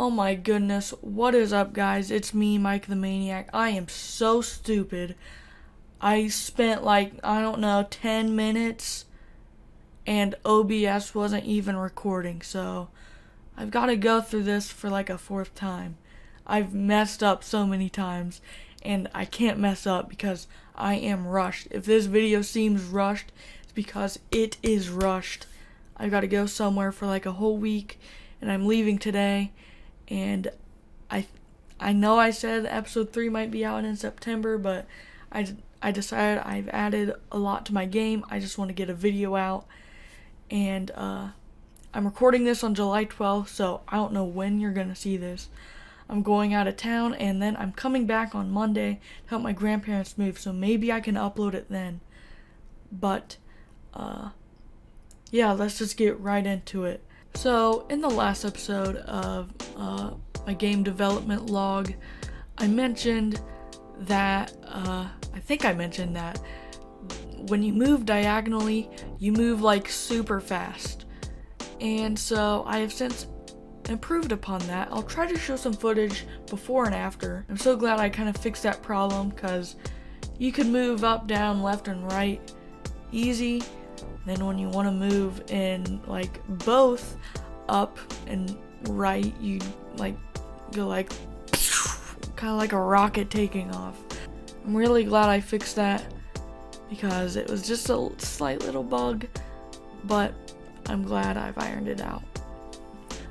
Oh my goodness, what is up guys? It's me, Mike the Maniac. I am so stupid. I spent like, 10 minutes and OBS wasn't even recording, so I've got to go through this for like a fourth time. I've messed up so many times and I can't mess up because I am rushed. If this video seems rushed, it's because it is rushed. I've got to go somewhere for like a whole week and I'm leaving today. And I know I said episode 3 might be out in September, but I decided I've added a lot to my game. I just want to get a video out. And I'm recording this on July 12th, so I don't know when you're going to see this. I'm going out of town, and then I'm coming back on Monday to help my grandparents move, so maybe I can upload it then. But, yeah, let's just get right into it. So, in the last episode of my game development log, I mentioned that, I think I mentioned that when you move diagonally, you move like super fast. And so, I have since improved upon that. I'll try to show some footage before and after. I'm so glad I kind of fixed that problem because you can move up, down, left, and right easy. Then when you want to move in like both up and right, you like go like kind of like a rocket taking off. I'm really glad I fixed that because it was just a slight little bug, but I'm glad I've ironed it out.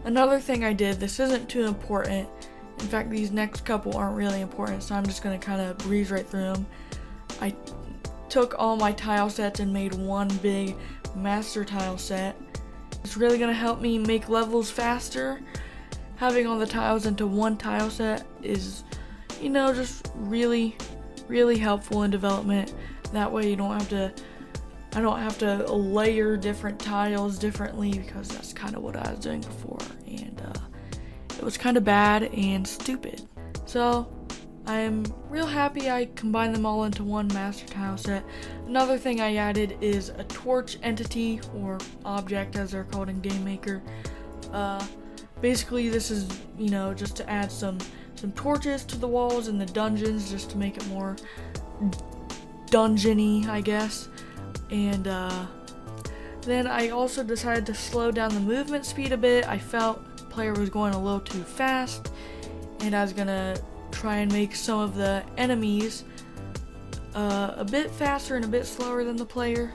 Another thing I did, this isn't too important. In fact, these next couple aren't really important, so I'm just going to kind of breeze right through them. I took all my tile sets and made one big master tile set. It's really going to help me make levels faster. Having all the tiles into one tile set is, just really, really helpful in development. That way I don't have to layer different tiles differently, because that's kind of what I was doing before, and it was kind of bad and stupid. So I'm real happy I combined them all into one master tile set. Another thing I added is a torch entity, or object as they're called in Game Maker. Basically this is, just to add some torches to the walls in the dungeons, just to make it more dungeony, I guess. And then I also decided to slow down the movement speed a bit. I felt the player was going a little too fast, and I was gonna try and make some of the enemies a bit faster and a bit slower than the player.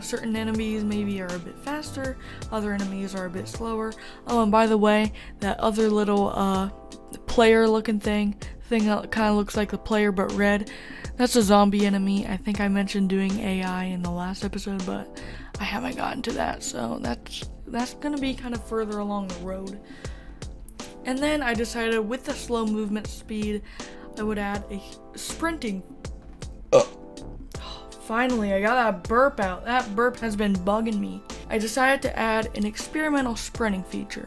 Certain enemies maybe are a bit faster, other enemies are a bit slower. Oh, and by the way, that other little player looking thing that kind of looks like the player but red, that's a zombie enemy. I think I mentioned doing AI in the last episode, but I haven't gotten to that, so that's gonna be kind of further along the road. And then I decided with the slow movement speed, I would add a sprinting. Finally, I got that burp out. That burp has been bugging me. I decided to add an experimental sprinting feature.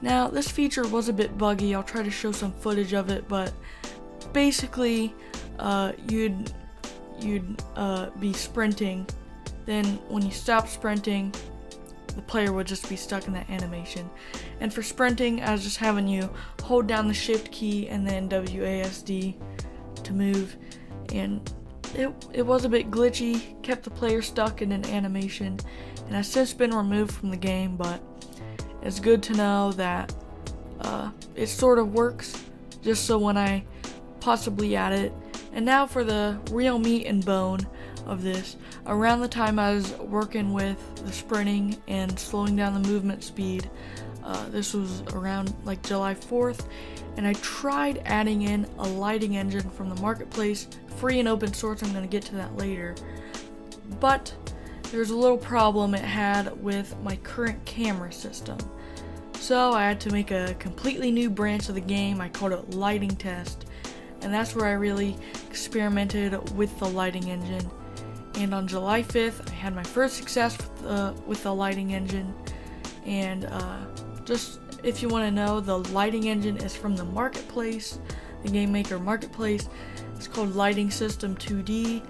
Now, this feature was a bit buggy. I'll try to show some footage of it, but basically, you'd be sprinting. Then when you stop sprinting, the player would just be stuck in that animation. And for sprinting, I was just having you hold down the shift key and then WASD to move, and it was a bit glitchy, kept the player stuck in an animation, and has since been removed from the game, but it's good to know that it sort of works, just so when I possibly add it. And now for the real meat and bone of this. Around the time I was working with the sprinting and slowing down the movement speed, this was around like July 4th, and I tried adding in a lighting engine from the marketplace, free and open source. I'm going to get to that later. But there's a little problem it had with my current camera system. So I had to make a completely new branch of the game. I called it Lighting Test, and that's where I really experimented with the lighting engine. And on July 5th, I had my first success with the lighting engine. And just if you want to know, the lighting engine is from the marketplace, the Game Maker marketplace. It's called Lighting System 2D.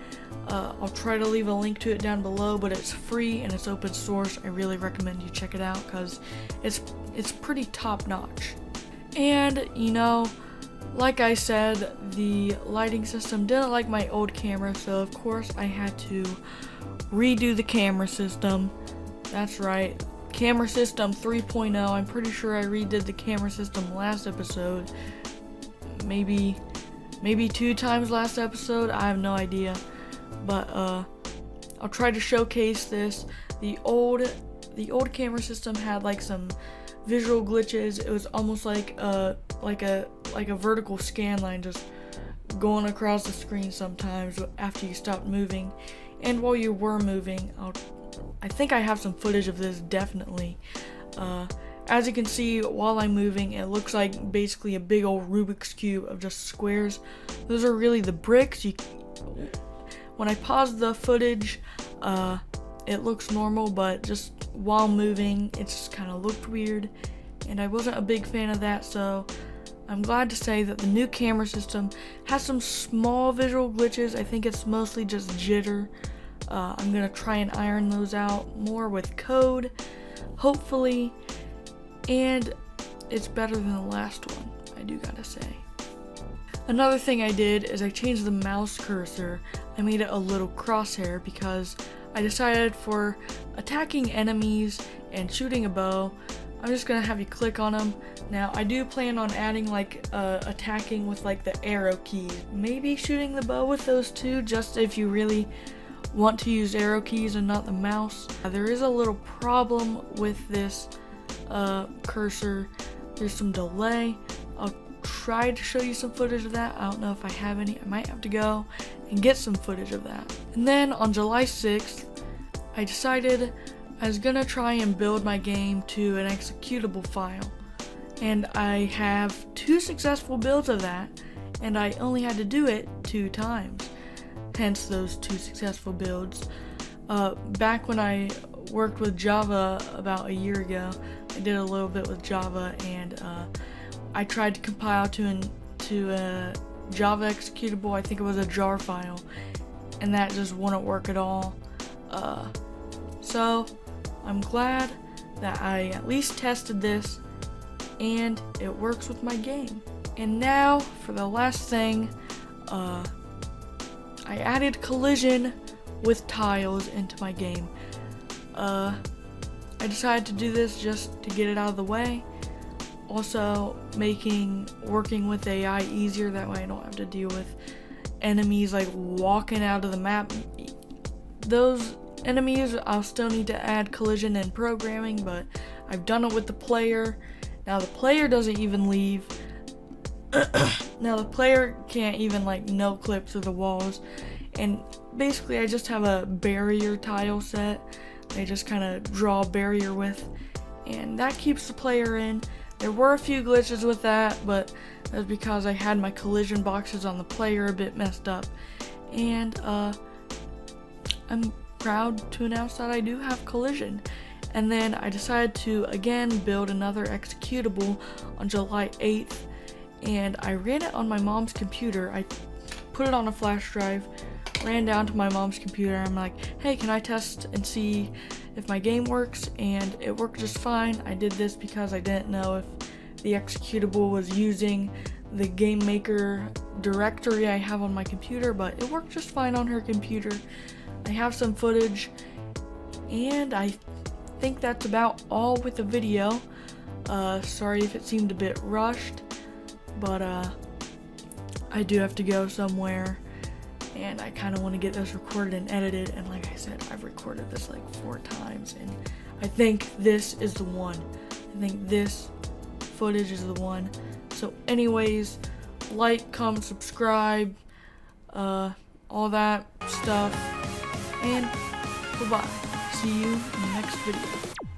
I'll try to leave a link to it down below, but it's free and it's open source. I really recommend you check it out because it's pretty top notch. And you know, like I said, the lighting system didn't like my old camera, so of course I had to redo the camera system. That's right, camera system 3.0. I'm pretty sure I redid the camera system last episode. Maybe 2 times last episode, I have no idea. But I'll try to showcase this. The old camera system had like some visual glitches. It was almost like a vertical scan line just going across the screen sometimes after you stopped moving. And while you were moving, I think I have some footage of this, definitely. As you can see, while I'm moving, it looks like basically a big old Rubik's Cube of just squares. Those are really the bricks. When I pause the footage, it looks normal, but just while moving, it just kind of looked weird, and I wasn't a big fan of that, so I'm glad to say that the new camera system has some small visual glitches. I think it's mostly just jitter. I'm gonna try and iron those out more with code, hopefully, and it's better than the last one, I do gotta say. Another thing I did is I changed the mouse cursor. I made it a little crosshair because I decided for attacking enemies and shooting a bow, I'm just gonna have you click on them. Now I do plan on adding like attacking with like the arrow keys, maybe shooting the bow with those too, just if you really want to use arrow keys and not the mouse. There is a little problem with this cursor. There's some delay. I'll try to show you some footage of that. I don't know if I have any. I might have to go and get some footage of that. And then on July 6th, I decided I was gonna try and build my game to an executable file. And I have 2 successful builds of that, and I only had to do it 2 times. Hence those 2 successful builds. Back when I worked with Java about a year ago, I did a little bit with Java, and I tried to compile to a Java executable. I think it was a jar file, and that just wouldn't work at all. So I'm glad that I at least tested this, and it works with my game. And now for the last thing, I added collision with tiles into my game. I decided to do this just to get it out of the way. Also making working with AI easier, that way I don't have to deal with enemies like walking out of the map. Those enemies I'll still need to add collision and programming, but I've done it with the player. Now the player doesn't even leave. Now the player can't even like no clip through the walls, and basically I just have a barrier tile set. I just kind of draw a barrier with, and that keeps the player in. There were a few glitches with that, but that's because I had my collision boxes on the player a bit messed up. And I'm proud to announce that I do have collision. And then I decided to again build another executable on July 8th, and I ran it on my mom's computer. I put it on a flash drive, ran down to my mom's computer, and I'm like, hey, can I test and see if my game works? And it worked just fine. I did this because I didn't know if the executable was using the game maker directory I have on my computer, but it worked just fine on her computer. I have some footage, and I think that's about all with the video. Sorry if it seemed a bit rushed, but I do have to go somewhere, and I kind of want to get this recorded and edited, and like I said, I've recorded this like 4 times, and I think this is the one. I think this footage is the one. So anyways, like, comment, subscribe, all that stuff, and bye-bye. See you in the next video.